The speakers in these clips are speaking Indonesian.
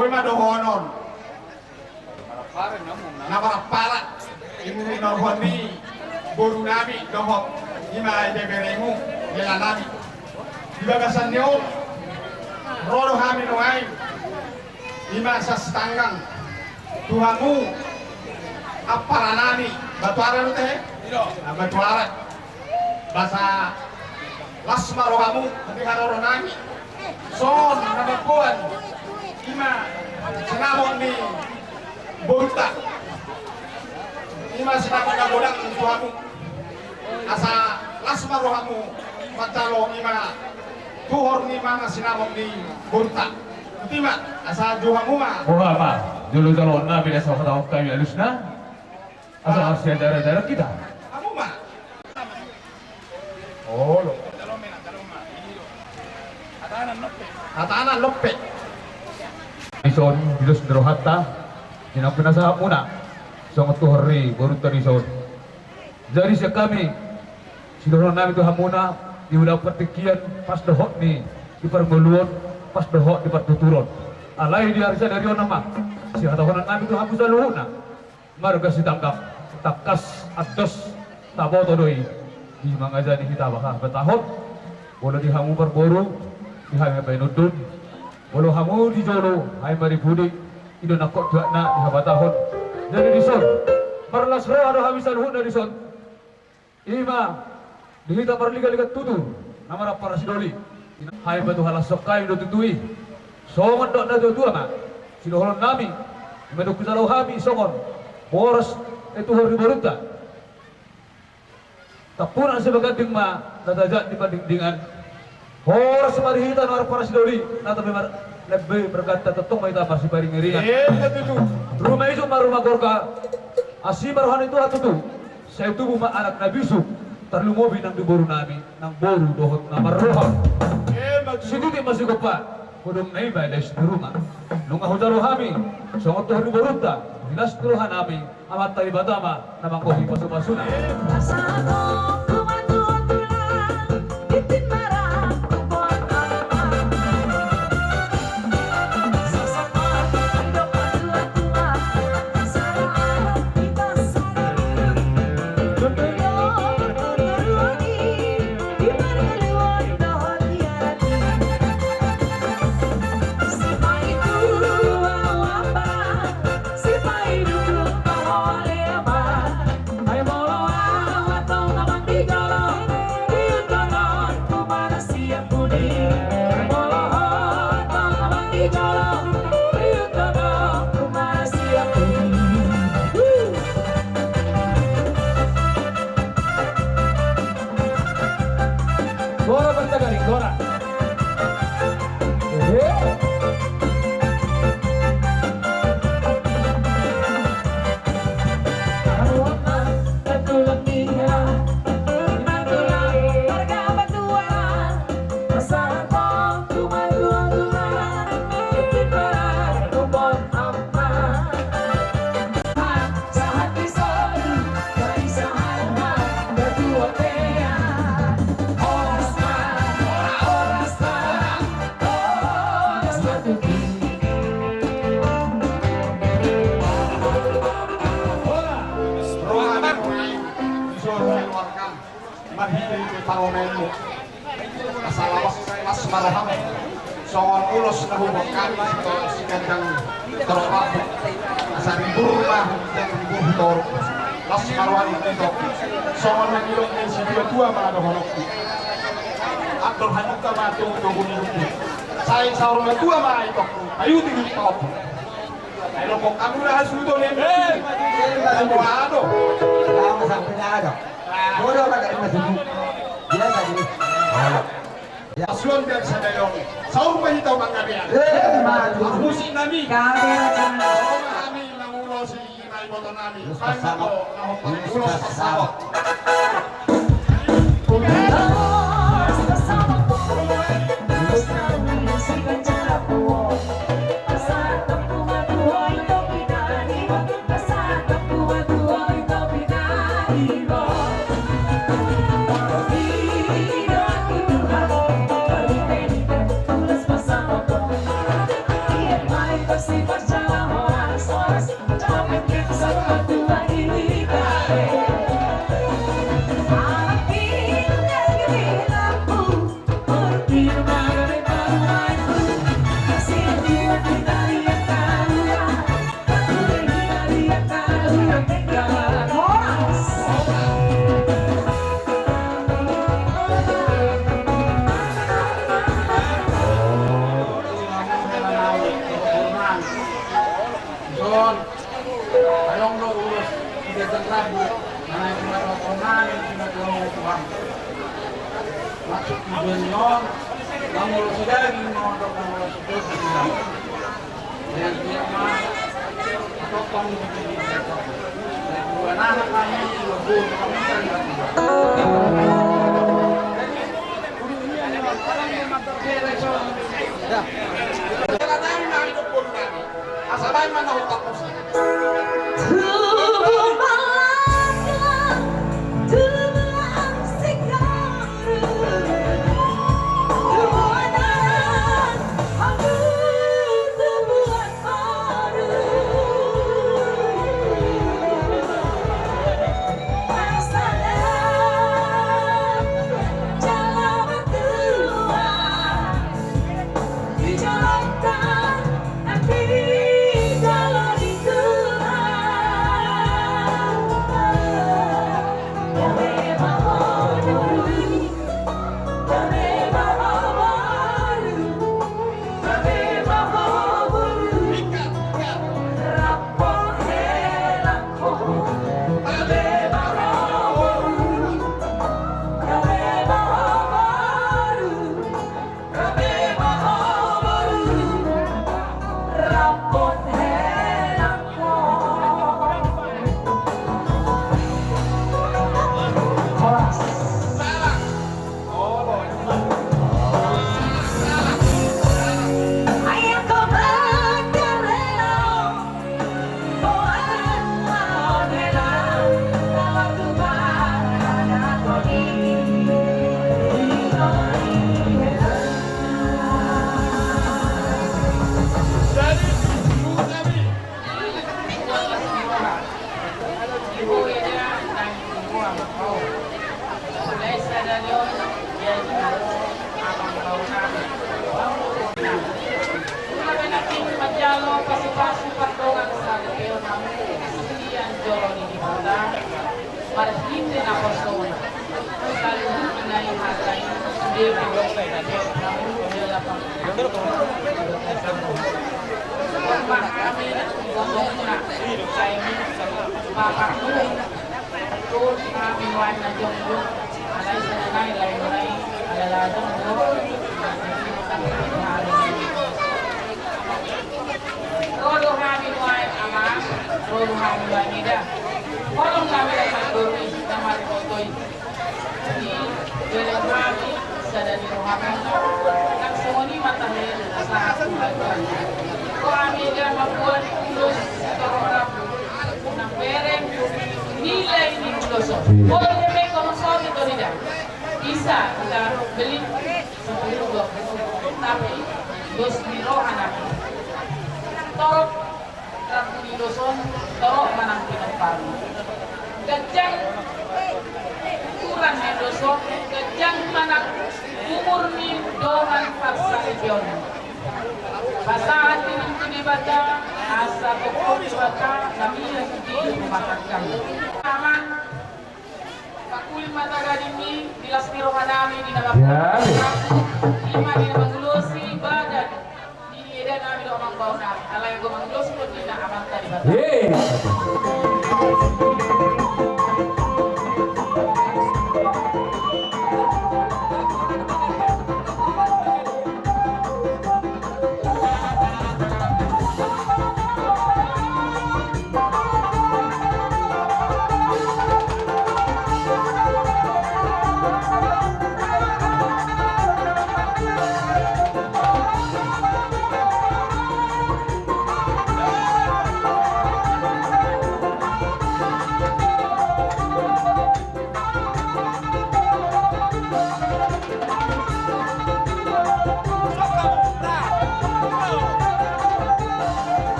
boy madohonon. Namarapara. Ini norhoni boru nami dohok. Ima ide beremu yela nami. Dibagasan nyo. Rodo hami noai. Ima sastanggang. Tuhanmu. Apara nami. Batuara lu teh? Batuara. Bahasa Lasma rohamu. Nanti haroro nami. Son nabakuan. Ima sinamon ni Borta. Ima sinamon na godang Tuhanmu. Asa Lasma rohamu. Pacalo ima tuhor ni mga sinamon ni Borta. Tima asa Tuhanmu ma. Muhammad, dulu talon na bila sa katawag kami alus na. Asa kasi darah-darah kita. Kamu ma. Oh, lo. Hatanan lope. Ison, bilos drohatta, sinapuna sa muna. Songot to hari, Borta Ison. Jadi siya kami, sinuron namin to hamuna, di ulang pertikian, pas dohot ni, di permuluan, pas dohot di pertuturon. Alay di harisa dari nama, si hatahonan namin to hamu sa luhuna. Marga si tanggap, takas, ados, tabo todoi. Di mga jani kita baka betahot, wala di hamu perboru, di hamu benudun, wala hamu di jolo, hai maribudi, ido nakot juga na di habatahot. Jadi di son, marlas roh ada habisan luhuna di son. Ima, dihita parliga-liga tutur, nama para sidoli. Hai batu halas sokai do tutui. Songon dok na do tua ma. Sidoholon nami, medok kusalau hami songon. Boros itu hari Borta. Tapuna sebagai ma natajak di pandingan. Boros marihita nuar para sidoli. Nata memang lebih berkata tetong mai tapasi paring ngeringan. Rumah itu rumah gorka. Asi baruhan itu atutu. Saya tubuh ma anak Nabi Yusuf. Terlumobi nang di boru nami, nang boru dohot nama roham. Siditi masih kopa. Kudung nai bades di rumah. Lunga hujaro hami. Songot tuh hari Borta. Dinas tuhan nami. Amat tali batama. Namang kohi pasu-pasuna. Gora bertagari, Gora. Paromenu asalawas las maraham songon ulos nahubok kami si kandang terpapu asa ribur lah dan ribur tor las marwani itu songon nangilong dan si dua mana honokku atur hanuka matu tunggu niruku saya saurung dua mana itu ayo tinggi top ayo kok kamu dah sudah nih aduh kamu sampai ada bodoh pada masih dia tadi. Asuhan biar sadayong. Saur pa hitaw mga biya. Musin nami. Kami nangulo si Naiboto nami. Kaya ko ulos pasawat. Yeah. Son, ayong lo urus Gajang Rabu, mana yang pinag-otonan, yung pinag-otonan. Masuk tujuan yon, ang urus sila, yung mga urus sila. Dan dia mah, potong di dua anak kami, dua buah kami kan asal mana otak musik. Para hindi na persona. Lalo na inaihagay, hindi Walang kami ay magduri na maripotoy. Di galing kami sa daliruhakan nagsumuni matahil sa hasuhagan. Kami na mabuan ulos sa karorap ng pereng nilay ni uloso. Walang kami kumusot ito nila. Isa na beli sa pulugok. Tapi dos nirohan namin. Torok Rabu ni Luzon, torok manang pinagparo. Gajang ukuran ni Luzon, gajang manang umur ni dohan paksa region. Basahan din ang pinibata, asa tukong ibata, kami ang hindi lumakagkang. Naman, pakulim matagal ini, bilas nirohan namin, di nabapagkang. Lima di nabagulusi, badan. Ida namin do amang bauna, alay ko manglos ko di na amang tadi bata.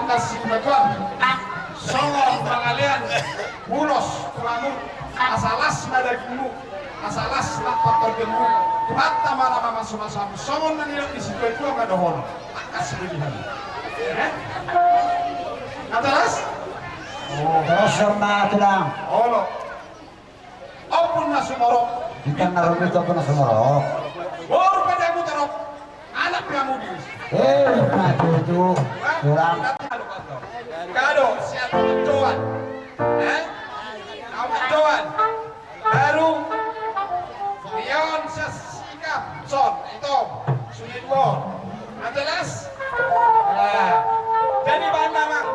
kasih baguan songon pangalian ulos tuamu asalas madagmu asalas patorgemu hatta mana sama-sama songon nanilok di situ itu nggak ada hono kasih pilihan atas Terus sama tulang. holo apun nasumorok Kita naruh itu pun semua. baru pada aku terok anak kamu di Nah itu tulang. kado siap mencoan mencoan baru Leon sikap son itu sunyi dua adalas jadi bahan mamang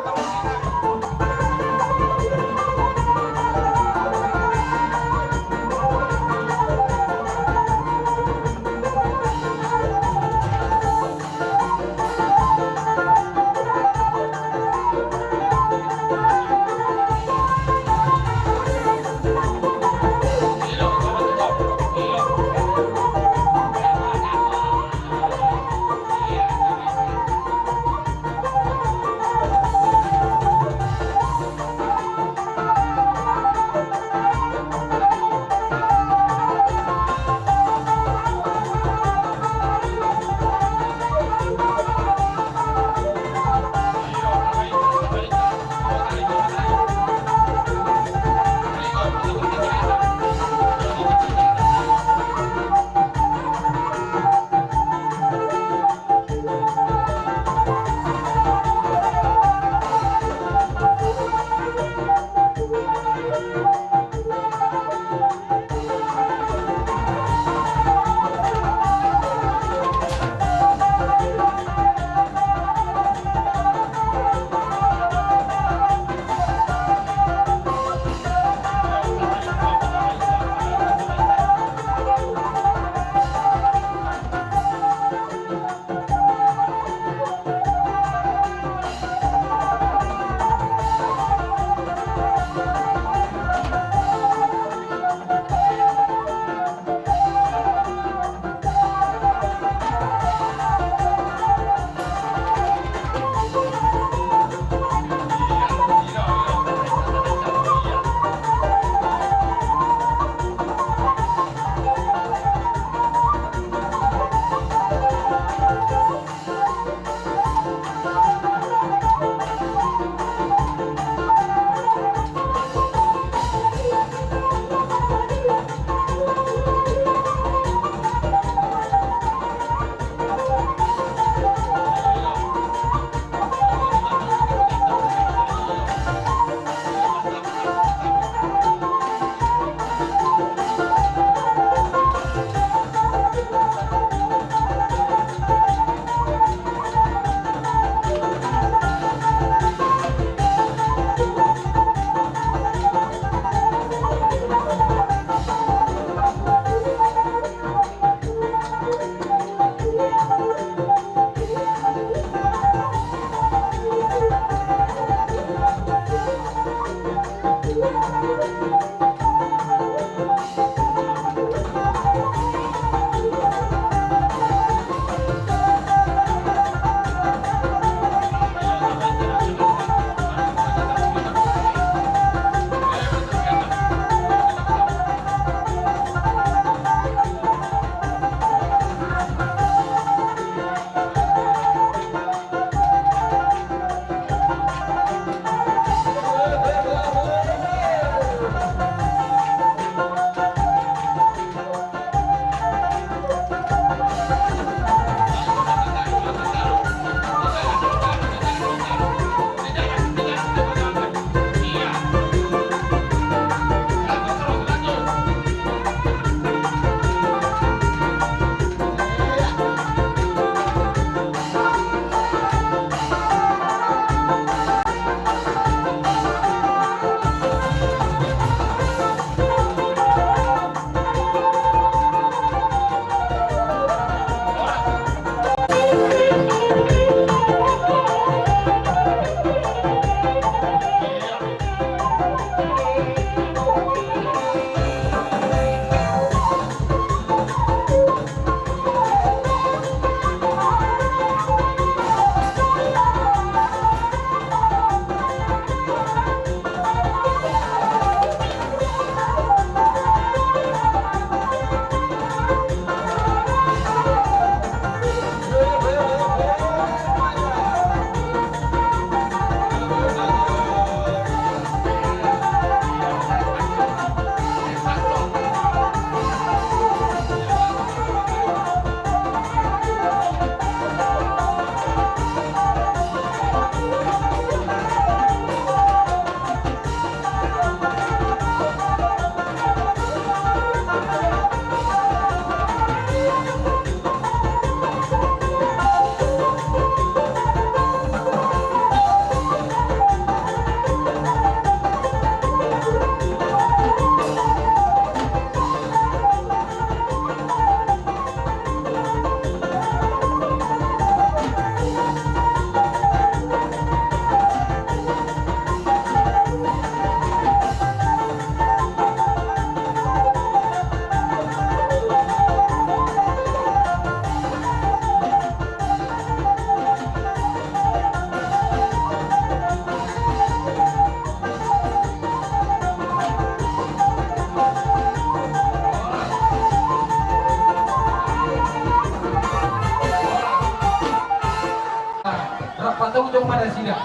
ya.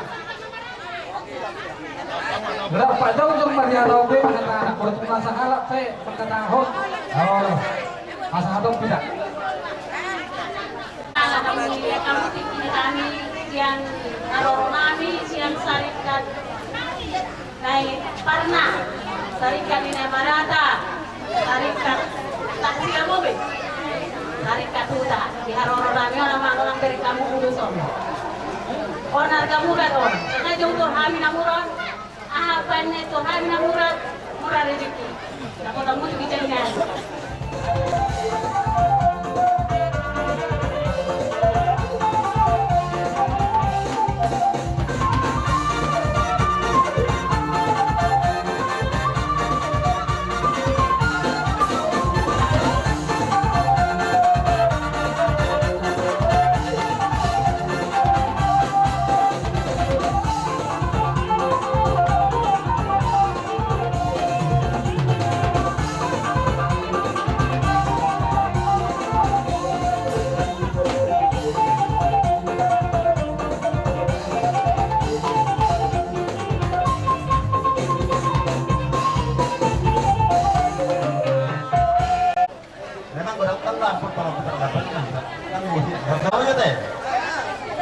Berapa jauh yang Maria Robe anak-anak bertemu masa halak saya perkataan oh masa hadong tidak. Kamu tinggi kami yang naroronami siang sarikat naik parna sarikat ini marata sarikat taksi kamu be sarikat huta di haroronami orang dari kamu uduson onar kamu kan on karena jungtur kami namuron apa ini tuh kami namuran murah rezeki aku tamu juga jangan.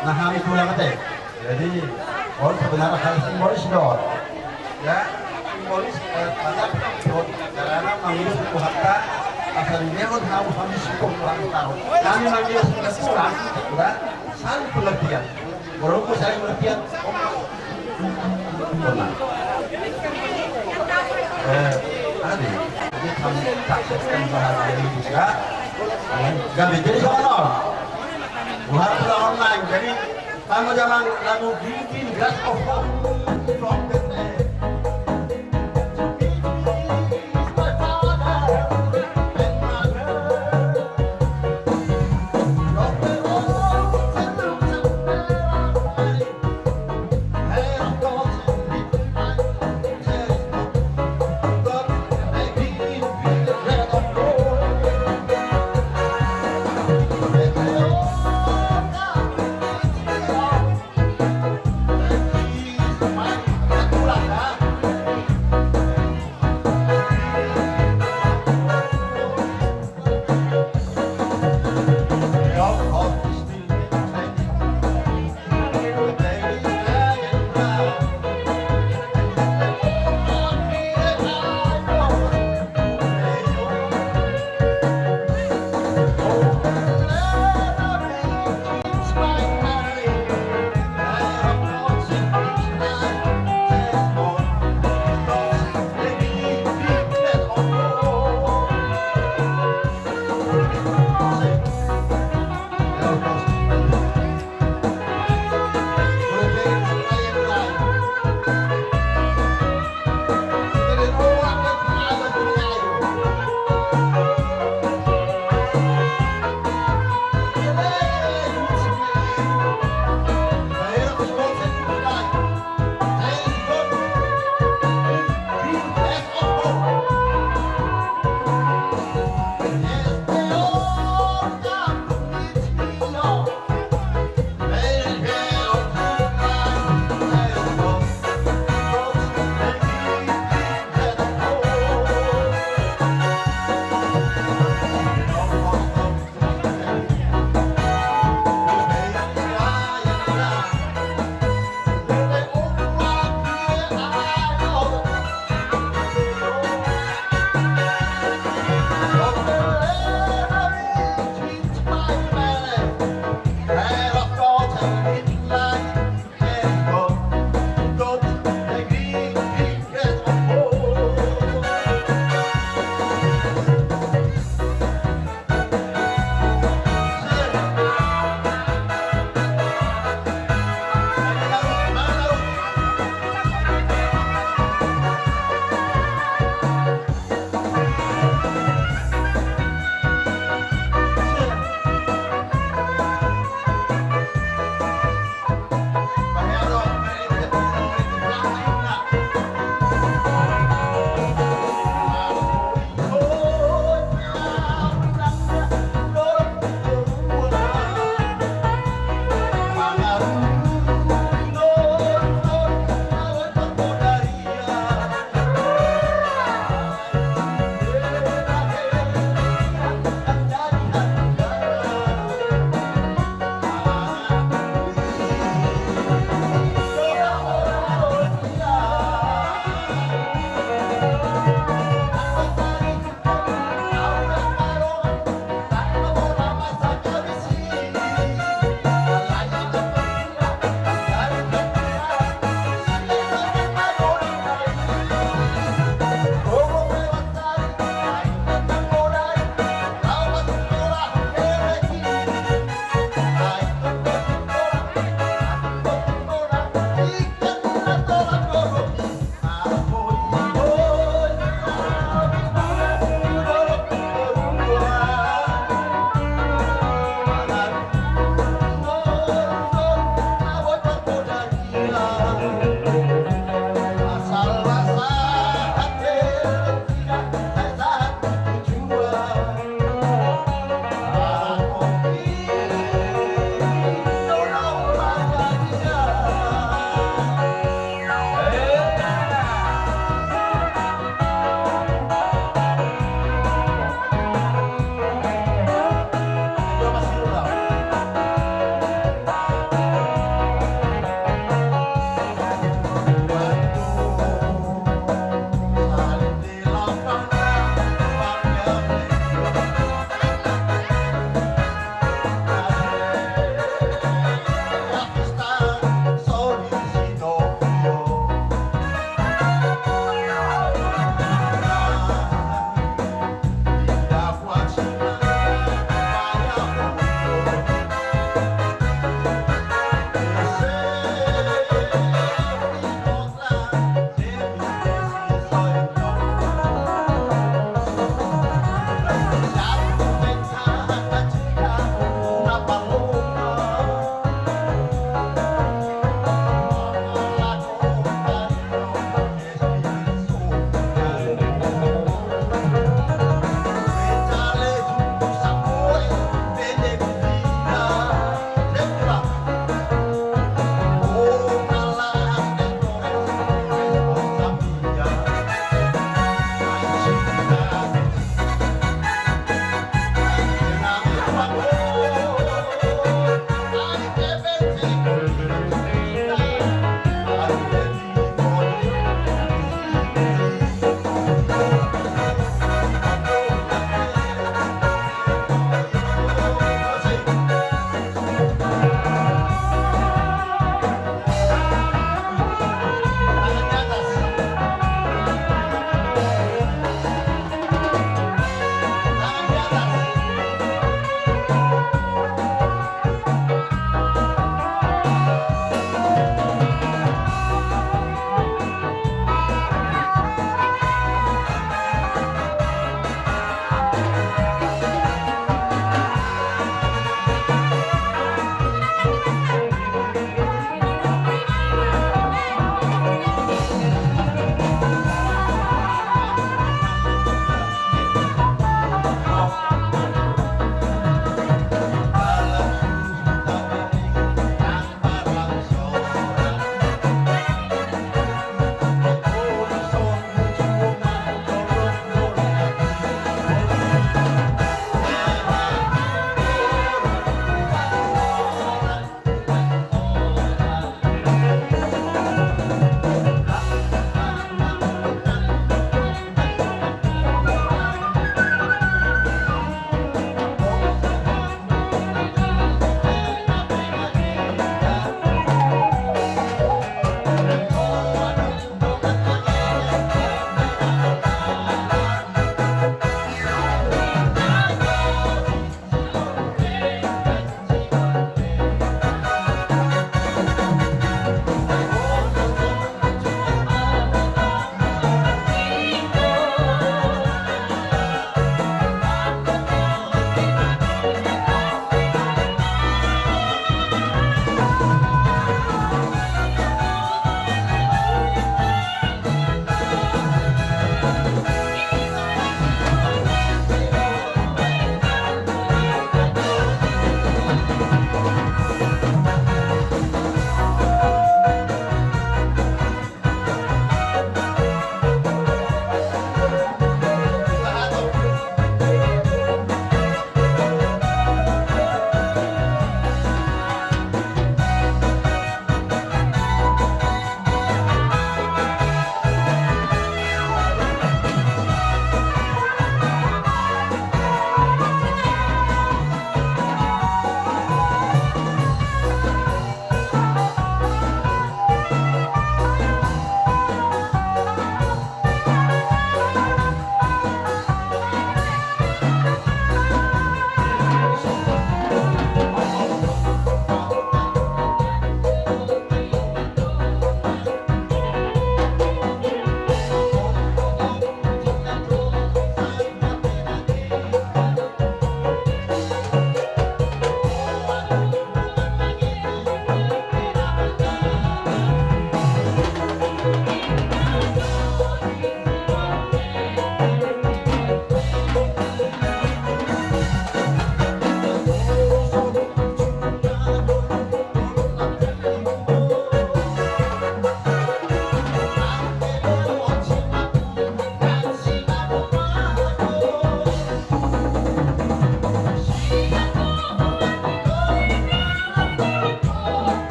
Nah, kami pulang teh. Jadi, sebenarnya harus simbolis dong. Ya, simbolis pada karena manggil suku hatta asalnya harus habis ulang tahun. Kami manggil sudah pulang, sudah saling pengertian. Walaupun saling pengertian, ada ini kami saksikan bahagia ini juga. Gak jadi soal. Buat online, jadi kamu jangan lalu bikin glass of hope from the day.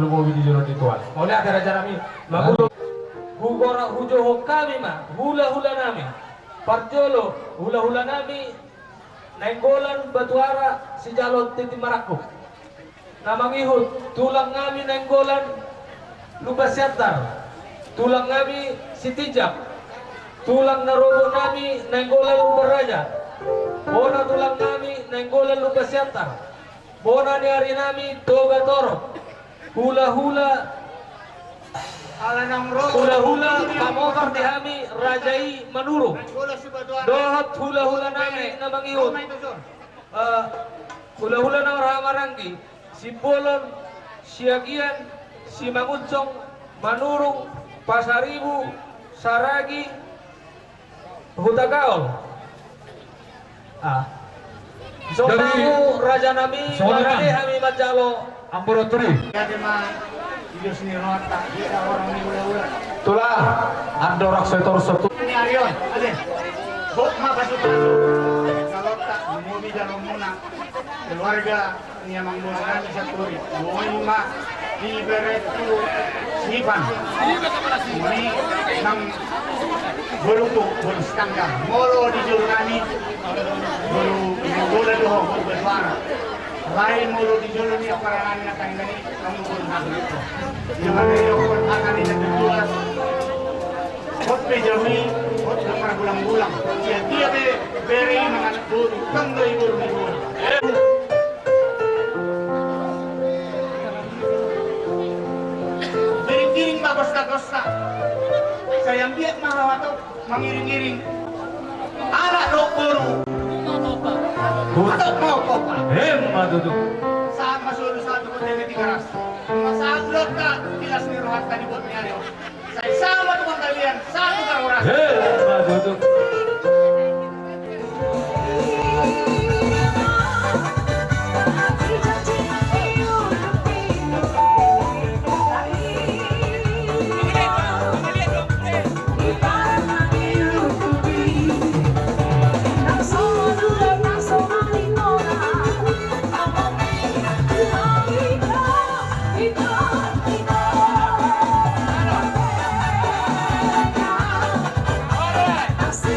lumowi di jono dituan. Oleh ada raja nami magulo hugora hujo hokami ma hula nami. Parjolo hula nami nenggolan batuara si jalon titi maraku. Namangihut tulang ngami nenggolan lubas yatar. Tulang ngami si tijak. Tulang narobo nami nenggolan lubaraja. Bona tulang nami nenggolan lubas yatar. Bona ni hari nami toga toro. Hula-hula kamogar di kami rajai manurung. Dohat hula-hula nami namangihut. Hula-hula nang ramaranggi. Si Bolon, si Agian, si Manguncong, Manurung, Pasaribu, Saragi, Hutagaol. So Dari- tahu raja nami Soalnya marane kan? kami majalo Amborotri. Itulah andorak setor satu. Ini Arion, ale. Bot mapasok-pasok. Kalau tak mumi dalam muna. Keluarga niya manggunan sa turi. Buhay ma liberet tu sipan. Ini nang berutuk berstangga. Molo di jurnani. Baru bola doh berbara. Lain mulu di jolo niya parangan na tanggani kamu berunak itu. Yang ada yang akan ini terjual. Hot pe jami, hot na gulang-gulang. Dia be beri mga buru, kanggo ibur ni buru. Giring-giring ba kosta-kosta. Sayang biat mahawato, mangiring-giring. Anak lo buru. Atok mau kopa. Maduduk. Saat masuk satu kota di keras. Saat lota tilas ni rohat tadi buat nyari. Saya sama teman kalian satu orang. Maduduk. Así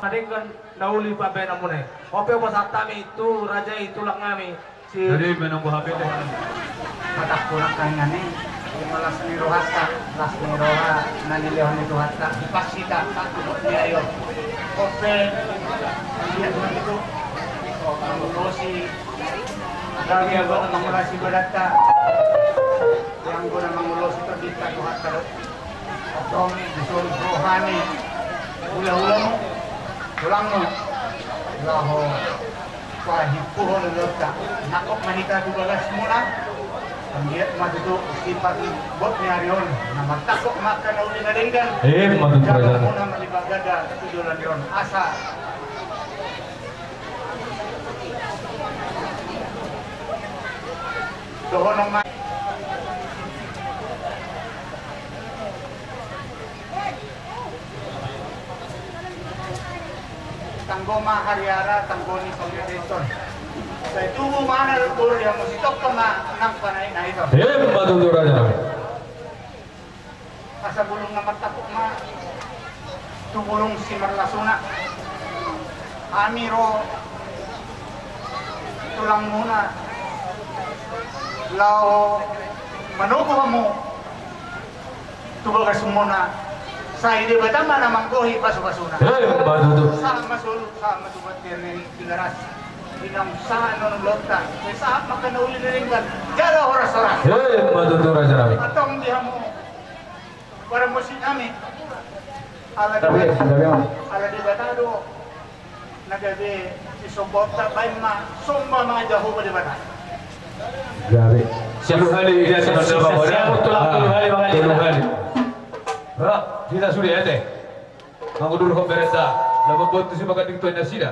Adengkan nauli pa bena mo na. Ope pa sa tami itu raja itulang ngami. Si Jadi menunggu HP deh. Matakpunak kang ngani. Malas ni rohata, las ni roha nanilihon ni rohata. Ipasita sa tubot ni ayo. Ope lihat mo itu. Kalau si Gabi ako na mangula si Badata. Yang ko na mangulo si Tadita rohata. Atong bisul rohani. Hula-hula mo. Tulang mo. Laho. Pahipuhon lota. Nakop manika dugagas muna. Ang diet matuto sifat bot ni Arion. Na magtakok maka na uli na ringgan. Matuturo Jaga dyan. muna malibagada. Tujulan Arion. Asa. Doon ang Tanggo Mahariara, Tanggo ni Congregation. Sa tubo mana lutur yang musitok ka nang panay na ito. Matuturo dyan. Asa bulong na matapok tubulong si Marlasuna. Amiro tulang muna. Lao manugo mo. Tubagas muna. Sa hindi ba tama na mangkohi pasu-pasuna? Matuturo. Sa masulog sa matubat ni Tigaras. Inang sa ng lota. May saat makanauli na rin kan. Jala oras-oras. Matuturo dyan. Atong diha mo. Para mo si kami. Ala di batado. Nagabi si Sobota bay ma. Sumba mga Jehovah di bata. Grabe. Siapa kali dia sebenarnya bawa dia? Tujuh kali. Tidak sulit ya teh. Manggu dulu pemerintah. Lalu buat tu si bakat itu yang sida.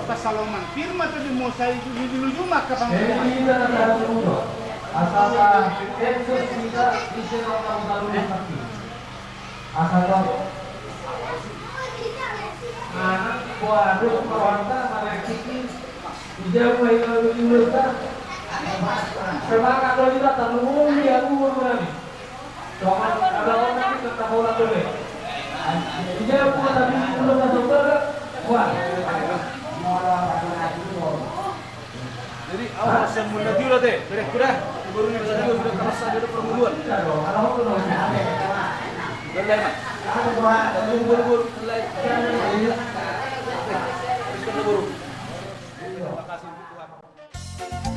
Pasaloman firma to di mo sa diluyuma ka pang Asal Yesus kita diserang lalu sakti. Asal anak waduh perwanta malekiki dijauh lalu diulta. Semangat kalau kita tanung dia umur kami. Soalnya ada orang yang tetap bola dulu. Dijauh pun tapi belum masuk ke wah. Jadi awal semula dulu teh, beres-beres baru nih bisa dulu sudah terasa dari permuluan. Berlai mak. Buru-buru berlai. Terus buru. Terima kasih Tuhan.